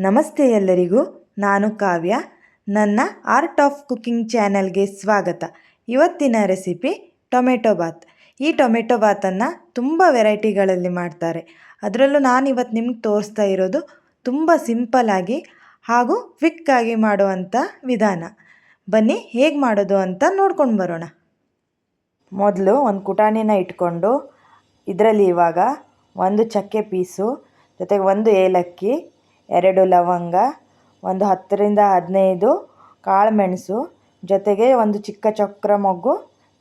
ನಮಸ್ತೆ ಎಲ್ಲರಿಗೂ, ನಾನು ಕಾವ್ಯ. ನನ್ನ ಆರ್ಟ್ ಆಫ್ ಕುಕಿಂಗ್ ಚಾನೆಲ್ಗೆ ಸ್ವಾಗತ. ಇವತ್ತಿನ ರೆಸಿಪಿ ಟೊಮೆಟೊ ಬಾತ್. ಈ ಟೊಮೆಟೊ ಬಾತನ್ನು ತುಂಬ ವೆರೈಟಿಗಳಲ್ಲಿ ಮಾಡ್ತಾರೆ. ಅದರಲ್ಲೂ ನಾನಿವತ್ತು ನಿಮ್ಗೆ ತೋರಿಸ್ತಾ ಇರೋದು ತುಂಬ ಸಿಂಪಲ್ಲಾಗಿ ಹಾಗೂ ಕ್ವಿಕ್ಕಾಗಿ ಮಾಡುವಂಥ ವಿಧಾನ. ಬನ್ನಿ ಹೇಗೆ ಮಾಡೋದು ಅಂತ ನೋಡ್ಕೊಂಡು ಬರೋಣ. ಮೊದಲು ಒಂದು ಕುಟಾಣಿನ ಇಟ್ಕೊಂಡು ಇದರಲ್ಲಿ ಇವಾಗ ಒಂದು ಚಕ್ಕೆ ಪೀಸು ಜೊತೆಗೆ ಒಂದು ಏಲಕ್ಕಿ, 2 ಲವಂಗ, ಒಂದು 10ರಿಂದ 15 ಕಾಳುಮೆಣಸು, ಜೊತೆಗೆ ಒಂದು ಚಿಕ್ಕ ಚಕ್ರ ಮೊಗ್ಗು,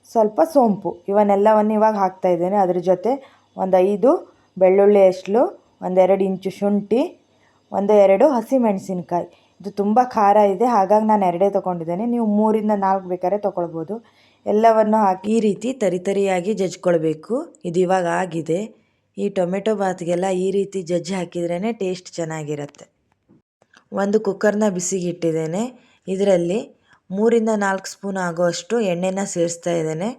ಸ್ವಲ್ಪ ಸೋಂಪು, ಇವನ್ನೆಲ್ಲವನ್ನು ಇವಾಗ ಹಾಕ್ತಾಯಿದ್ದೇನೆ. ಅದ್ರ ಜೊತೆ ಒಂದು 5 ಬೆಳ್ಳುಳ್ಳಿ ಎಸ್ಳು, 1-2 ಇಂಚು ಶುಂಠಿ, 1-2 ಹಸಿಮೆಣಸಿನ್ಕಾಯಿ. ಇದು ತುಂಬ ಖಾರ ಇದೆ, ಹಾಗಾಗಿ ನಾನು 2 ತೊಗೊಂಡಿದ್ದೇನೆ. ನೀವು 3ರಿಂದ 4 ಬೇಕಾದ್ರೆ ತೊಗೊಳ್ಬೋದು. ಎಲ್ಲವನ್ನು ಹಾಕಿ ಈ ರೀತಿ ತರಿಯಾಗಿ ಜಜ್ಕೊಳ್ಬೇಕು. ಇದು ಇವಾಗ ಆಗಿದೆ. ಈ ಟೊಮೆಟೊ ಬಾತ್ಗೆಲ್ಲ ಈ ರೀತಿ ಜಜ್ಜಿ ಹಾಕಿದ್ರೇ ಟೇಸ್ಟ್ ಚೆನ್ನಾಗಿರುತ್ತೆ. ಒಂದು ಕುಕ್ಕರ್ನ ಬಿಸಿಗೆ ಇಟ್ಟಿದ್ದೇನೆ. ಇದರಲ್ಲಿ 3ರಿಂದ 4 ಸ್ಪೂನ್ ಆಗೋಷ್ಟು ಎಣ್ಣೆನ ಸೇರಿಸ್ತಾ ಇದ್ದೇನೆ.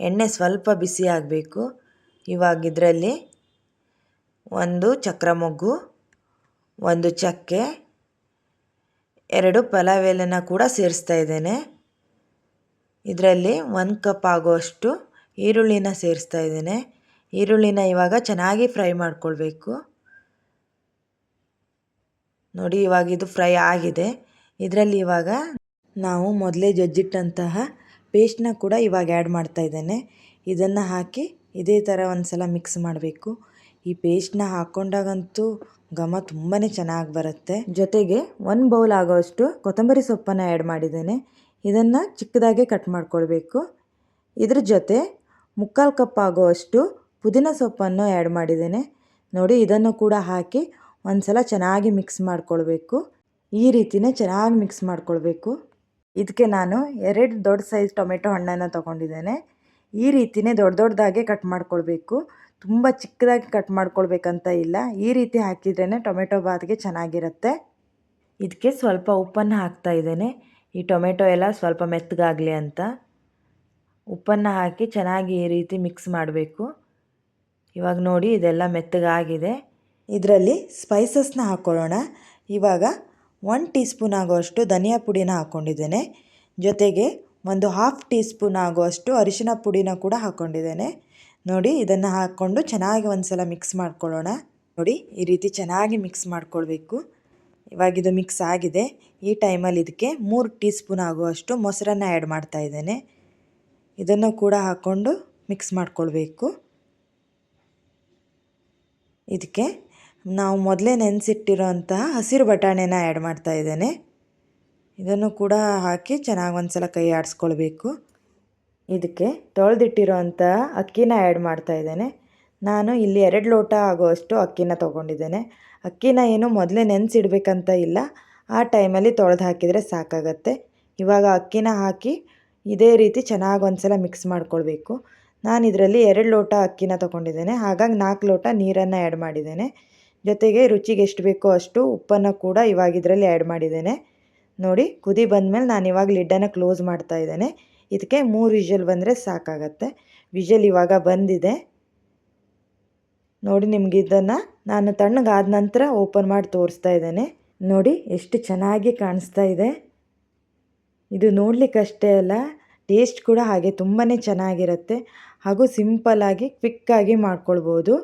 ಎಣ್ಣೆ ಸ್ವಲ್ಪ ಬಿಸಿ ಆಗಬೇಕು. ಇವಾಗ ಇದರಲ್ಲಿ ಒಂದು ಚಕ್ರ ಮೊಗ್ಗು, ಒಂದು ಚಕ್ಕೆ, 2 ಪಲಾವ್ ಎಲೆನ ಕೂಡ ಸೇರಿಸ್ತಾ ಇದ್ದೇನೆ. ಇದರಲ್ಲಿ 1 ಕಪ್ ಆಗುವಷ್ಟು ಈರುಳ್ಳಿನ ಸೇರಿಸ್ತಾ ಇದ್ದೇನೆ. ಈರುಳ್ಳಿನ ಇವಾಗ ಚೆನ್ನಾಗಿ ಫ್ರೈ ಮಾಡ್ಕೊಳ್ಬೇಕು. ನೋಡಿ, ಇವಾಗ ಇದು ಫ್ರೈ ಆಗಿದೆ. ಇದರಲ್ಲಿ ಇವಾಗ ನಾವು ಮೊದಲೇ ಜಜ್ಜಿಟ್ಟಂತಹ ಪೇಸ್ಟ್ನ ಕೂಡ ಇವಾಗ ಆ್ಯಡ್ ಮಾಡ್ತಾ ಇದ್ದೇನೆ. ಇದನ್ನು ಹಾಕಿ ಇದೇ ಥರ ಒಂದು ಸಲ ಮಿಕ್ಸ್ ಮಾಡಬೇಕು. ಈ ಪೇಸ್ಟ್ನ ಹಾಕ್ಕೊಂಡಾಗಂತೂ ಘಮ ತುಂಬಾ ಚೆನ್ನಾಗಿ ಬರುತ್ತೆ. ಜೊತೆಗೆ 1 ಬೌಲ್ ಆಗೋಷ್ಟು ಕೊತ್ತಂಬರಿ ಸೊಪ್ಪನ್ನು ಆ್ಯಡ್ ಮಾಡಿದ್ದೇನೆ. ಇದನ್ನು ಚಿಕ್ಕದಾಗೆ ಕಟ್ ಮಾಡ್ಕೊಳ್ಬೇಕು. ಇದ್ರ ಜೊತೆ 3/4 ಕಪ್ ಆಗುವಷ್ಟು ಪುದೀನ ಸೊಪ್ಪನ್ನು ಆ್ಯಡ್ ಮಾಡಿದ್ದೇನೆ. ನೋಡಿ, ಇದನ್ನು ಕೂಡ ಹಾಕಿ ಒಂದು ಸಲ ಚೆನ್ನಾಗಿ ಮಿಕ್ಸ್ ಮಾಡ್ಕೊಳ್ಬೇಕು. ಈ ರೀತಿಯೇ ಚೆನ್ನಾಗಿ ಮಿಕ್ಸ್ ಮಾಡ್ಕೊಳ್ಬೇಕು. ಇದಕ್ಕೆ ನಾನು 2 ದೊಡ್ಡ ಸೈಜ್ ಟೊಮೆಟೊ ಹಣ್ಣನ್ನು ತೊಗೊಂಡಿದ್ದೇನೆ. ಈ ರೀತಿಯೇ ದೊಡ್ಡದಾಗೆ ಕಟ್ ಮಾಡ್ಕೊಳ್ಬೇಕು. ತುಂಬ ಚಿಕ್ಕದಾಗಿ ಕಟ್ ಮಾಡ್ಕೊಳ್ಬೇಕಂತ ಇಲ್ಲ. ಈ ರೀತಿ ಹಾಕಿದ್ರೇ ಟೊಮೆಟೊ ಬಾತ್ಗೆ ಚೆನ್ನಾಗಿರುತ್ತೆ. ಇದಕ್ಕೆ ಸ್ವಲ್ಪ ಉಪ್ಪನ್ನು ಹಾಕ್ತಾ ಇದ್ದೇನೆ. ಈ ಟೊಮೆಟೊ ಎಲ್ಲ ಸ್ವಲ್ಪ ಮೆತ್ತಗಾಗಲಿ ಅಂತ ಉಪ್ಪನ್ನು ಹಾಕಿ ಚೆನ್ನಾಗಿ ಈ ರೀತಿ ಮಿಕ್ಸ್ ಮಾಡಬೇಕು. ಇವಾಗ ನೋಡಿ, ಇದೆಲ್ಲ ಮೆತ್ತಗಾಗಿದೆ. ಇದರಲ್ಲಿ ಸ್ಪೈಸಸ್ನ ಹಾಕ್ಕೊಳ್ಳೋಣ. ಇವಾಗ 1 ಟೀ ಸ್ಪೂನ್ ಆಗುವಷ್ಟು ಧನಿಯಾ ಪುಡಿನ ಹಾಕ್ಕೊಂಡಿದ್ದೇನೆ. ಜೊತೆಗೆ ಒಂದು 1/2 ಟೀ ಸ್ಪೂನ್ ಆಗುವಷ್ಟು ಅರಿಶಿನ ಪುಡಿನ ಕೂಡ ಹಾಕ್ಕೊಂಡಿದ್ದೇನೆ. ನೋಡಿ, ಇದನ್ನು ಹಾಕ್ಕೊಂಡು ಚೆನ್ನಾಗಿ ಒಂದು ಸಲ ಮಿಕ್ಸ್ ಮಾಡ್ಕೊಳ್ಳೋಣ. ನೋಡಿ, ಈ ರೀತಿ ಚೆನ್ನಾಗಿ ಮಿಕ್ಸ್ ಮಾಡ್ಕೊಳ್ಬೇಕು. ಇವಾಗ ಇದು ಮಿಕ್ಸ್ ಆಗಿದೆ. ಈ ಟೈಮಲ್ಲಿ ಇದಕ್ಕೆ 3 ಟೀ ಸ್ಪೂನ್ ಆಗುವಷ್ಟು ಮೊಸರನ್ನು ಆ್ಯಡ್ ಮಾಡ್ತಾ ಇದ್ದೇನೆ. ಇದನ್ನು ಕೂಡ ಹಾಕ್ಕೊಂಡು ಮಿಕ್ಸ್ ಮಾಡ್ಕೊಳ್ಬೇಕು. ಇದಕ್ಕೆ ನಾವು ಮೊದಲೇ ನೆನೆಸಿಟ್ಟಿರೋಂತಹ ಹಸಿರು ಬಟಾಣೆನ ಆ್ಯಡ್ ಮಾಡ್ತಾ ಇದ್ದೇನೆ. ಇದನ್ನು ಕೂಡ ಹಾಕಿ ಚೆನ್ನಾಗಿ ಒಂದು ಸಲ ಕೈ ಆಡಿಸ್ಕೊಳ್ಬೇಕು. ಇದಕ್ಕೆ ತೊಳೆದಿಟ್ಟಿರೋಂತಹ ಅಕ್ಕಿನ ಆ್ಯಡ್ ಮಾಡ್ತಾ ಇದ್ದೇನೆ. ನಾನು ಇಲ್ಲಿ 2 ಲೋಟ ಆಗುವಷ್ಟು ಅಕ್ಕಿನ ತೊಗೊಂಡಿದ್ದೇನೆ. ಅಕ್ಕಿನ ಏನು ಮೊದಲೇ ನೆನೆಸಿಡ್ಬೇಕಂತ ಇಲ್ಲ, ಆ ಟೈಮಲ್ಲಿ ತೊಳೆದು ಹಾಕಿದರೆ ಸಾಕಾಗತ್ತೆ. ಇವಾಗ ಅಕ್ಕಿನ ಹಾಕಿ ಇದೇ ರೀತಿ ಚೆನ್ನಾಗಿ ಒಂದು ಸಲ ಮಿಕ್ಸ್ ಮಾಡ್ಕೊಳ್ಬೇಕು. ನಾನು ಇದರಲ್ಲಿ 2 ಲೋಟ ಅಕ್ಕಿನ ತೊಗೊಂಡಿದ್ದೇನೆ, ಹಾಗಾಗಿ 4 ಲೋಟ ನೀರನ್ನು ಆ್ಯಡ್ ಮಾಡಿದ್ದೇನೆ. ಜೊತೆಗೆ ರುಚಿಗೆ ಎಷ್ಟು ಬೇಕೋ ಅಷ್ಟು ಉಪ್ಪನ್ನು ಕೂಡ ಇವಾಗ ಇದರಲ್ಲಿ ಆ್ಯಡ್ ಮಾಡಿದ್ದೇನೆ. ನೋಡಿ, ಕುದಿ ಬಂದಮೇಲೆ ನಾನು ಇವಾಗ ಲಿಡ್ಡನ್ನು ಕ್ಲೋಸ್ ಮಾಡ್ತಾ ಇದ್ದೇನೆ. ಇದಕ್ಕೆ 3 ವಿಷಲ್ ಬಂದರೆ ಸಾಕಾಗತ್ತೆ. ವಿಷಲ್ ಇವಾಗ ಬಂದಿದೆ. ನೋಡಿ, ನಿಮ್ಗೆ ಇದನ್ನು ನಾನು ತಣ್ಣಗಾದ ನಂತರ ಓಪನ್ ಮಾಡಿ ತೋರಿಸ್ತಾ ಇದ್ದೇನೆ. ನೋಡಿ, ಎಷ್ಟು ಚೆನ್ನಾಗಿ ಕಾಣಿಸ್ತಾ ಇದೆ. ಇದು ನೋಡಲಿಕ್ಕಷ್ಟೇ ಅಲ್ಲ, ಟೇಸ್ಟ್ ಕೂಡ ಹಾಗೆ ತುಂಬಾ ಚೆನ್ನಾಗಿರುತ್ತೆ ಹಾಗೂ ಸಿಂಪಲ್ಲಾಗಿ ಕ್ವಿಕ್ಕಾಗಿ ಮಾಡ್ಕೊಳ್ಬೋದು.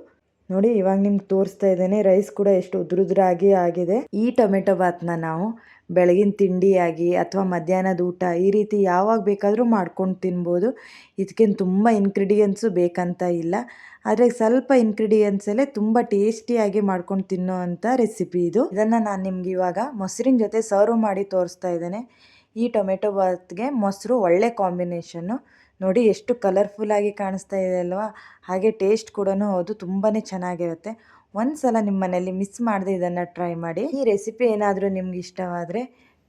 ನೋಡಿ, ಇವಾಗ ನಿಮ್ಗೆ ತೋರಿಸ್ತಾ ಇದ್ದೇನೆ. ರೈಸ್ ಕೂಡ ಎಷ್ಟು ಉದುರುದ್ರಾಗಿ ಆಗಿದೆ. ಈ ಟೊಮೆಟೊ ಬಾತ್ನ ನಾವು ಬೆಳಗಿನ ತಿಂಡಿಯಾಗಿ ಅಥವಾ ಮಧ್ಯಾಹ್ನದ ಊಟ ಈ ರೀತಿ ಯಾವಾಗ ಬೇಕಾದರೂ ಮಾಡ್ಕೊಂಡು ತಿನ್ಬೋದು. ಇದಕ್ಕೇನು ತುಂಬ ಇಂಗ್ರೀಡಿಯೆಂಟ್ಸು ಬೇಕಂತ ಇಲ್ಲ, ಆದರೆ ಸ್ವಲ್ಪ ಇಂಗ್ರೀಡಿಯೆಂಟ್ಸಲ್ಲೇ ತುಂಬ ಟೇಸ್ಟಿಯಾಗಿ ಮಾಡ್ಕೊಂಡು ತಿನ್ನೋ ಅಂಥ ರೆಸಿಪಿ ಇದು. ಇದನ್ನು ನಾನು ನಿಮ್ಗೆ ಇವಾಗ ಮೊಸರಿನ ಜೊತೆ ಸರ್ವ್ ಮಾಡಿ ತೋರಿಸ್ತಾ ಇದ್ದೇನೆ. ಈ ಟೊಮೆಟೊ ಬಾತ್ಗೆ ಮೊಸರು ಒಳ್ಳೆ ಕಾಂಬಿನೇಷನ್ನು. ನೋಡಿ, ಎಷ್ಟು ಕಲರ್ಫುಲ್ಲಾಗಿ ಕಾಣಿಸ್ತಾ ಇದೆ ಅಲ್ವಾ? ಹಾಗೆ ಟೇಸ್ಟ್ ಕೂಡ ಹೌದು, ತುಂಬಾ ಚೆನ್ನಾಗಿರುತ್ತೆ. ಒಂದು ಸಲ ನಿಮ್ಮ ಮನೆಯಲ್ಲಿ ಮಿಸ್ ಮಾಡದೆ ಇದನ್ನು ಟ್ರೈ ಮಾಡಿ. ಈ ರೆಸಿಪಿ ಏನಾದರೂ ನಿಮ್ಗೆ ಇಷ್ಟವಾದರೆ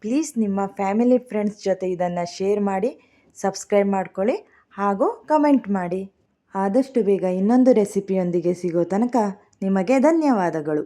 ಪ್ಲೀಸ್ ನಿಮ್ಮ ಫ್ಯಾಮಿಲಿ ಫ್ರೆಂಡ್ಸ್ ಜೊತೆ ಇದನ್ನು ಶೇರ್ ಮಾಡಿ, ಸಬ್ಸ್ಕ್ರೈಬ್ ಮಾಡ್ಕೊಳ್ಳಿ ಹಾಗೂ ಕಮೆಂಟ್ ಮಾಡಿ. ಆದಷ್ಟು ಬೇಗ ಇನ್ನೊಂದು ರೆಸಿಪಿಯೊಂದಿಗೆ ಸಿಗೋ ತನಕ ನಿಮಗೆ ಧನ್ಯವಾದಗಳು.